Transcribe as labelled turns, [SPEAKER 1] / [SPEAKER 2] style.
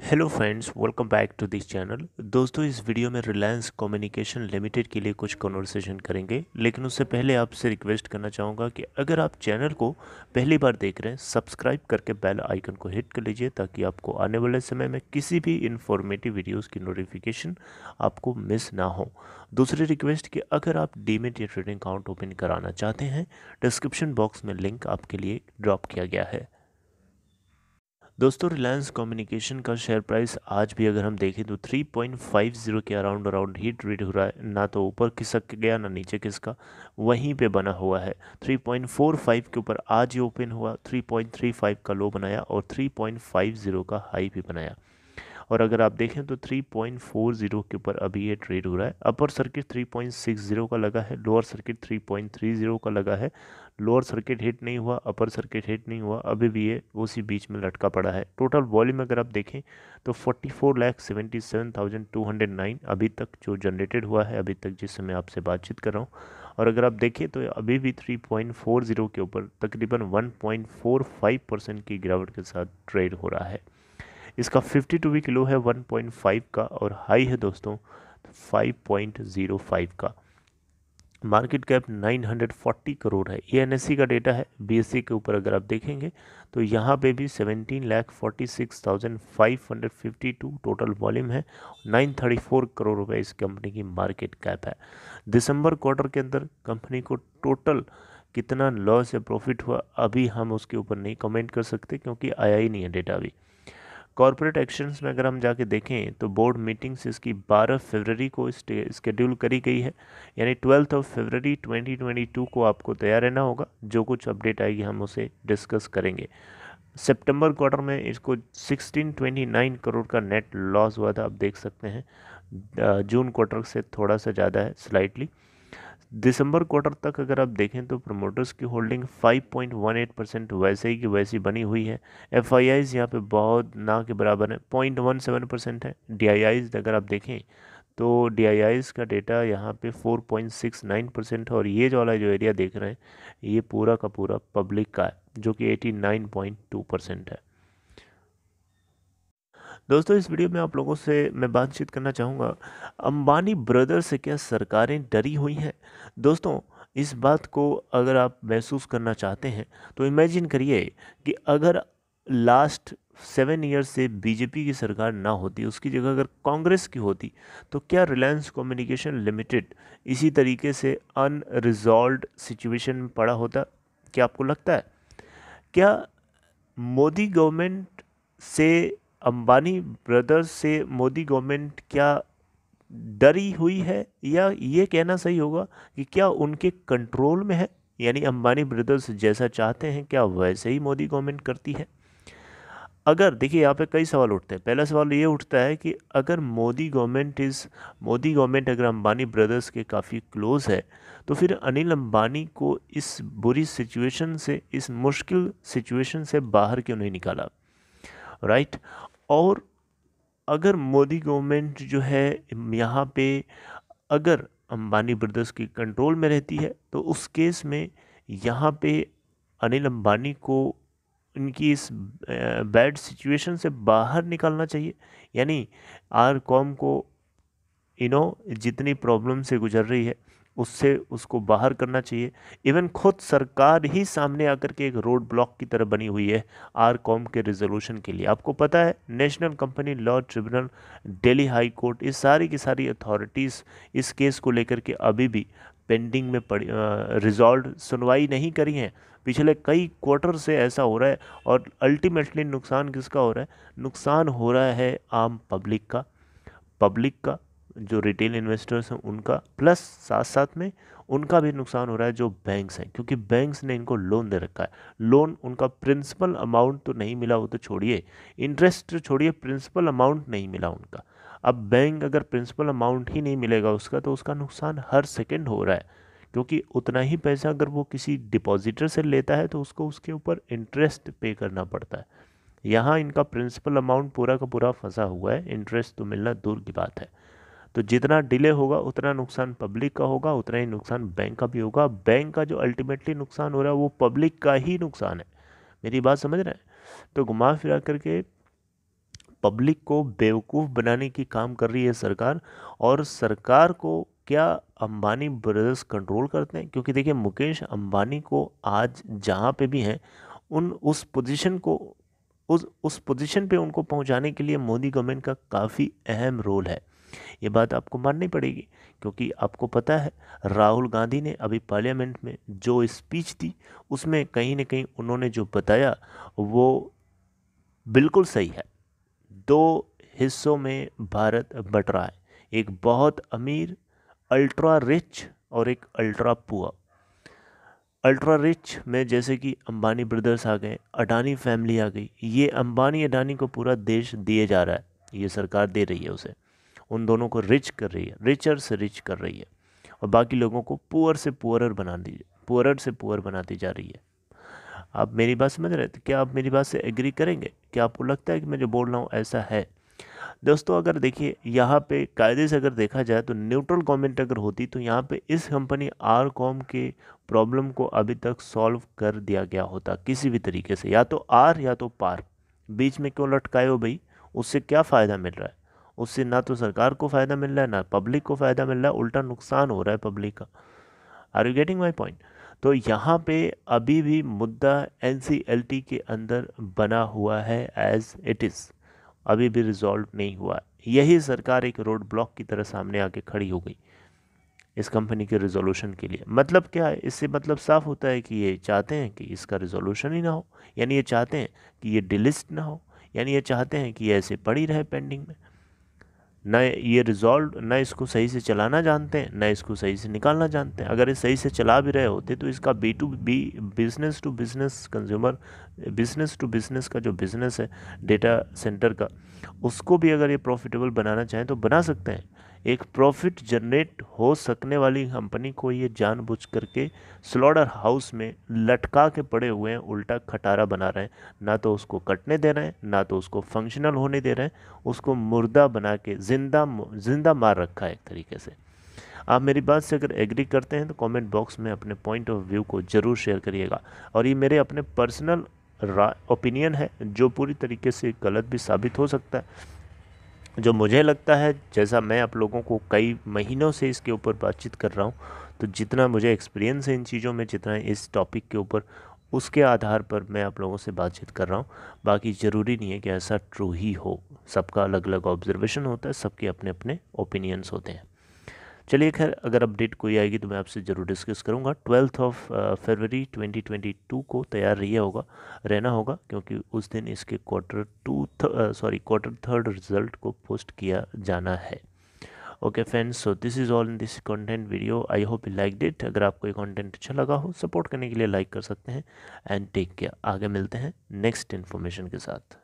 [SPEAKER 1] Hello friends, welcome back to this channel. दोस्तों, इस video में रिलायंस कम्युनिकेशन लिमिटेड के लिए कुछ कन्वर्सेशन करेंगे, लेकिन उससे पहले आपसे रिक्वेस्ट करना चाहूँगा कि अगर आप चैनल को पहली बार देख रहे हैं, सब्सक्राइब करके बेल आइकन को हिट कर लीजिए ताकि आपको आने वाले समय में किसी भी इंफॉर्मेटिव वीडियोस की नोटिफिकेशन आपको मिस ना हो। दूसरी रिक्वेस्ट कि अगर आप डीमैट या ट्रेडिंग अकाउंट ओपन कराना चाहते हैं, डिस्क्रिप्शन बॉक्स में लिंक आपके लिए ड्रॉप किया गया है। दोस्तों, रिलायंस कम्युनिकेशन का शेयर प्राइस आज भी अगर हम देखें तो 3.50 के अराउंड ही ट्रेड हो रहा है। ना तो ऊपर खिसक गया ना नीचे खिसका, वहीं पे बना हुआ है। 3.45 के ऊपर आज ही ओपन हुआ, 3.35 का लो बनाया और 3.50 का हाई भी बनाया। और अगर आप देखें तो 3.40 के ऊपर अभी ये ट्रेड हो रहा है। अपर सर्किट 3.60 का लगा है, लोअर सर्किट 3.30 का लगा है। लोअर सर्किट हिट नहीं हुआ, अपर सर्किट हिट नहीं हुआ, अभी भी ये उसी बीच में लटका पड़ा है। टोटल वॉल्यूम अगर आप देखें तो 44,77,209 अभी तक जो जनरेटेड हुआ है, अभी तक जिस समय आपसे बातचीत कर रहा हूँ। और अगर आप देखें तो अभी भी 3.40 के ऊपर तकरीबन 1.45% की गिरावट के साथ ट्रेड हो रहा है। इसका 52 वीक लो है 1.5 का और हाई है दोस्तों 5.05 का। मार्केट कैप 940 करोड़ है। ये एनएससी का डेटा है। बीएससी के ऊपर अगर आप देखेंगे तो यहाँ पे भी 17,46,552 टोटल वॉल्यूम है। 934 करोड़ रुपए इस कंपनी की मार्केट कैप है। दिसंबर क्वार्टर के अंदर कंपनी को टोटल कितना लॉस या प्रॉफिट हुआ अभी हम उसके ऊपर नहीं कमेंट कर सकते, क्योंकि आया ही नहीं है डेटा अभी। कॉर्पोरेट एक्शंस में अगर हम जाके देखें तो बोर्ड मीटिंग्स इसकी 12 फरवरी को स्केड्यूल करी गई है, यानी 12 फरवरी 2022 को आपको तैयार रहना होगा। जो कुछ अपडेट आएगी हम उसे डिस्कस करेंगे। सितंबर क्वार्टर में इसको 1629 करोड़ का नेट लॉस हुआ था, आप देख सकते हैं। जून क्वार्टर से थोड़ा सा ज़्यादा है स्लाइटली। दिसंबर क्वार्टर तक अगर आप देखें तो प्रमोटर्स की होल्डिंग 5.18% वैसे ही की वैसी बनी हुई है। एफ आई आईज यहाँ पे बहुत ना के बराबर है, 0.17% है। डी आई आईज अगर आप देखें तो डी आई आईज का डेटा यहाँ पे 4.69% है। और ये जो वाला जो एरिया देख रहे हैं ये पूरा का पूरा पब्लिक का है, जो कि 89.2% है। दोस्तों, इस वीडियो में आप लोगों से मैं बातचीत करना चाहूँगा, अंबानी ब्रदर्स से क्या सरकारें डरी हुई हैं। दोस्तों, इस बात को अगर आप महसूस करना चाहते हैं तो इमेजिन करिए कि अगर लास्ट 7 ईयर से बीजेपी की सरकार ना होती, उसकी जगह अगर कांग्रेस की होती, तो क्या रिलायंस कम्युनिकेशन लिमिटेड इसी तरीके से अनरिजॉल्व्ड सिचुएशन में पड़ा होता? क्या आपको लगता है? क्या मोदी गवर्नमेंट से, अंबानी ब्रदर्स से मोदी गवर्नमेंट क्या डरी हुई है, या ये कहना सही होगा कि क्या उनके कंट्रोल में है, यानी अंबानी ब्रदर्स जैसा चाहते हैं क्या वैसे ही मोदी गवर्नमेंट करती है? अगर देखिए, यहाँ पे कई सवाल उठते हैं। पहला सवाल ये उठता है कि अगर मोदी गवर्नमेंट अगर अंबानी ब्रदर्स के काफ़ी क्लोज है, तो फिर अनिल अंबानी को इस बुरी सिचुएशन से, इस मुश्किल सिचुएशन से बाहर क्यों नहीं निकाला? राइट। और अगर मोदी गवर्नमेंट जो है यहाँ पे, अगर अंबानी ब्रदर्स की कंट्रोल में रहती है, तो उस केस में यहाँ पे अनिल अंबानी को इनकी इस बैड सिचुएशन से बाहर निकालना चाहिए। यानी आर कॉम को जितनी प्रॉब्लम से गुजर रही है उससे उसको बाहर करना चाहिए। इवन खुद सरकार ही सामने आकर के एक रोड ब्लॉक की तरह बनी हुई है आर कॉम के रिजोल्यूशन के लिए। आपको पता है, national company law tribunal, Delhi high court, ये सारी की सारी अथॉरिटीज़ इस केस को लेकर के अभी भी पेंडिंग में पड़ी, रिजॉल्व सुनवाई नहीं करी है। पिछले कई क्वार्टर से ऐसा हो रहा है। और अल्टीमेटली नुकसान किसका हो रहा है? नुकसान हो रहा है आम पब्लिक का, जो रिटेल इन्वेस्टर्स हैं उनका, प्लस साथ साथ में उनका भी नुकसान हो रहा है जो बैंक्स हैं, क्योंकि बैंक्स ने इनको लोन दे रखा है। लोन उनका प्रिंसिपल अमाउंट तो नहीं मिला, वो तो छोड़िए, इंटरेस्ट छोड़िए, प्रिंसिपल अमाउंट नहीं मिला उनका। अब बैंक अगर प्रिंसिपल अमाउंट ही नहीं मिलेगा उसका, तो उसका नुकसान हर सेकेंड हो रहा है, क्योंकि उतना ही पैसा अगर वो किसी डिपॉजिटर से लेता है तो उसको उसके ऊपर इंटरेस्ट पे करना पड़ता है। यहाँ इनका प्रिंसिपल अमाउंट पूरा का पूरा फंसा हुआ है, इंटरेस्ट तो मिलना दूर की बात है। तो जितना डिले होगा उतना नुकसान पब्लिक का होगा, उतना ही नुकसान बैंक का भी होगा। बैंक का जो अल्टीमेटली नुकसान हो रहा है वो पब्लिक का ही नुकसान है। मेरी बात समझ रहे हैं? तो घुमा फिरा करके पब्लिक को बेवकूफ़ बनाने की काम कर रही है सरकार। और सरकार को क्या अंबानी ब्रदर्स कंट्रोल करते हैं? क्योंकि देखिए मुकेश अंबानी को आज जहाँ पे भी हैं उन उस पोजीशन को उस पोजीशन पे उनको पहुंचाने के लिए मोदी गवर्नमेंट का काफ़ी अहम रोल है। ये बात आपको माननी पड़ेगी, क्योंकि आपको पता है राहुल गांधी ने अभी पार्लियामेंट में जो स्पीच दी उसमें कहीं ना कहीं उन्होंने जो बताया वो बिल्कुल सही है। दो हिस्सों में भारत बट रहा है, एक बहुत अमीर अल्ट्रा रिच और एक अल्ट्रा पुअर। अल्ट्रा रिच में जैसे कि अंबानी ब्रदर्स आ गए, अडानी फैमिली आ गई। ये अंबानी अडानी को पूरा देश दिए जा रहा है, ये सरकार दे रही है उसे, उन दोनों को रिच कर रही है, रिचर से रिच कर रही है, और बाकी लोगों को पुअर से पुअरर बना दी, पुअरर से पुअर बनाती जा रही है। आप मेरी बात समझ रहे थे? क्या आप मेरी बात से एग्री करेंगे? क्या आपको लगता है कि मैं जो बोल रहा हूँ ऐसा है? दोस्तों अगर देखिए यहाँ पे कायदे से अगर देखा जाए तो न्यूट्रल गवर्नमेंट अगर होती तो यहाँ पे इस कंपनी आरकॉम के प्रॉब्लम को अभी तक सॉल्व कर दिया गया होता किसी भी तरीके से, या तो आर या तो पार। बीच में क्यों लटकाए हो भाई? उससे क्या फ़ायदा मिल रहा है? उससे ना तो सरकार को फ़ायदा मिल रहा है ना पब्लिक को फ़ायदा मिल रहा है, उल्टा नुकसान हो रहा है पब्लिक का। Are you getting my point? तो यहाँ पे अभी भी मुद्दा NCLT के अंदर बना हुआ है एज इट इज़, अभी भी रिजॉल्व नहीं हुआ। यही सरकार एक रोड ब्लॉक की तरह सामने आके खड़ी हो गई इस कंपनी के रिजोल्यूशन के लिए। मतलब क्या है इससे? मतलब साफ होता है कि ये चाहते हैं कि इसका रिजोल्यूशन ही ना हो, यानी ये चाहते हैं कि ये डिलिस्ट ना हो, यानी ये चाहते हैं कि ये ऐसे पड़ी रहे पेंडिंग में, न ये रिजॉल्व, न इसको सही से चलाना जानते हैं, न इसको सही से निकालना जानते हैं। अगर ये सही से चला भी रहे होते तो इसका B2B, business to business consumer, business to business का जो बिज़नेस है डेटा सेंटर का, उसको भी अगर ये प्रॉफिटेबल बनाना चाहें तो बना सकते हैं। एक प्रॉफिट जनरेट हो सकने वाली कंपनी को ये जानबूझ करके स्लॉटर हाउस में लटका के पड़े हुए हैं, उल्टा खटारा बना रहे हैं। ना तो उसको कटने दे रहे हैं, ना तो उसको फंक्शनल होने दे रहे हैं, उसको मुर्दा बना के जिंदा मार रखा है एक तरीके से। आप मेरी बात से अगर एग्री करते हैं तो कमेंट बॉक्स में अपने पॉइंट ऑफ व्यू को ज़रूर शेयर करिएगा। और ये मेरे अपने पर्सनल ओपिनियन है जो पूरी तरीके से गलत भी साबित हो सकता है। जो मुझे लगता है, जैसा मैं आप लोगों को कई महीनों से इसके ऊपर बातचीत कर रहा हूँ, तो जितना मुझे एक्सपीरियंस है इन चीज़ों में, जितना इस टॉपिक के ऊपर, उसके आधार पर मैं आप लोगों से बातचीत कर रहा हूँ। बाकी ज़रूरी नहीं है कि ऐसा ट्रू ही हो, सबका अलग अलग ऑब्जर्वेशन होता है, सबके अपने अपने ओपिनियंस होते हैं। चलिए खैर, अगर अपडेट कोई आएगी तो मैं आपसे ज़रूर डिस्कस करूंगा। 12 फरवरी 2022 को तैयार रहना होगा, क्योंकि उस दिन इसके क्वार्टर थर्ड रिजल्ट को पोस्ट किया जाना है। Okay friends, so this is all in this content video. I hope you liked it. अगर आपको ये कंटेंट अच्छा लगा हो, सपोर्ट करने के लिए लाइक कर सकते हैं। And take care. आगे मिलते हैं नेक्स्ट इन्फॉर्मेशन के साथ।